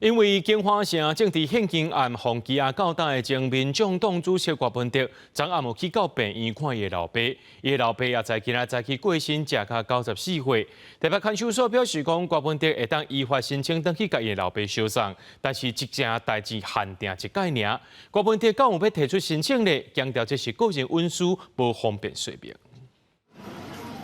因为金华城正伫现金案放羁押到档的前民众党主席郭文德，昨暗有去到病院看伊的老爸，伊的老爸也在今仔早起过身，食到94岁。台北看守所表示讲，郭文德会当依法申请登去甲伊的老爸收葬，但是这件代志限定一概尔。郭文德敢有要提出申请呢？强调这是个人文书，无方便说明。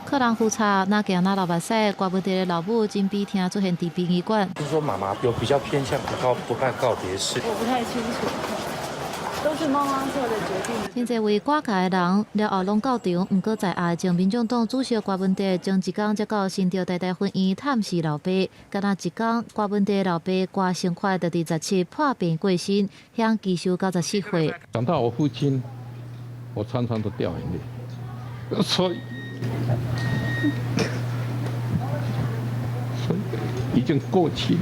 客人复查，那行那老目屎，郭文德的老母金碧厅出现伫殡仪馆。就是说妈妈有比较偏向不办告别式，我不太清楚，都是妈妈做的决定。真侪位挂界的人了后拢到场，毋过在下前民众党主席郭文德将一天才到新潮台大婚姻探视老爸，敢若一天郭文德老爸郭成快就伫17破病过身，享继寿94岁。想到我父亲，我常常都掉眼泪，所以已经过期了。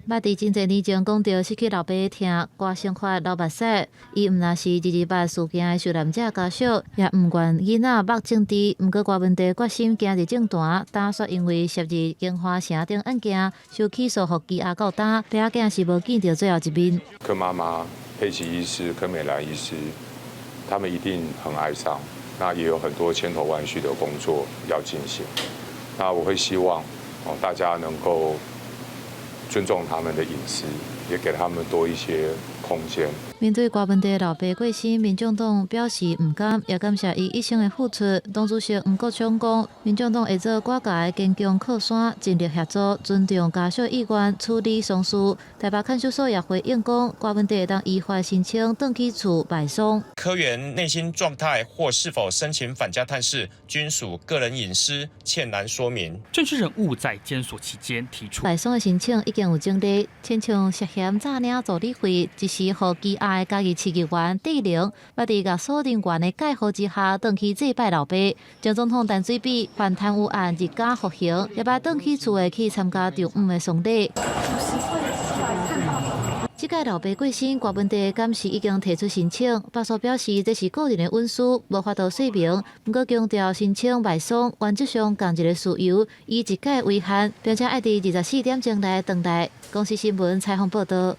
捌伫真侪年前讲到失去老爸的疼，郭成快流目屎，伊毋若是228事件的受难者家属，也毋愿囡仔目政治。毋过郭文德决心行入政坛，打算因为涉入金华城等案件，受起诉互羁押到打，爸囝是无见到最后一面。柯妈妈、佩奇医师、柯美兰医师，他们一定很哀伤。 那也有很多千头万绪的工作要进行，那我会希望大家能够尊重他们的隐私，也给他们多一些空间。面对郭文德老爸过身，民众党表示毋甘，也感谢伊一生的付出。党主席吴国昌讲，民众党会做各界坚强靠山，尽力协助，尊重家属意愿，处理丧事。台北看守所也回应讲，郭文德会当依法申请登去厝埋葬。科员内心状态或是否申请返家探视，均属个人隐私，欠难说明。政治人物在监所期间提出埋葬的申请已经有整理，亲像涉嫌诈领助理费，一时互羁押的家己市议员地灵，捌伫甲所人员的介护之下，登去祭拜老爸。前总统陈水扁犯贪污案日加服刑，也捌登去厝的去参加丈夫的丧礼。这届老爸过身，郭文德敢是已经提出申请，法所表示这是个人的文书，无法度说明。不过强调申请埋葬原则上共一个事由，以一届为限，并且爱伫24点钟内等待。公司新闻采访报道。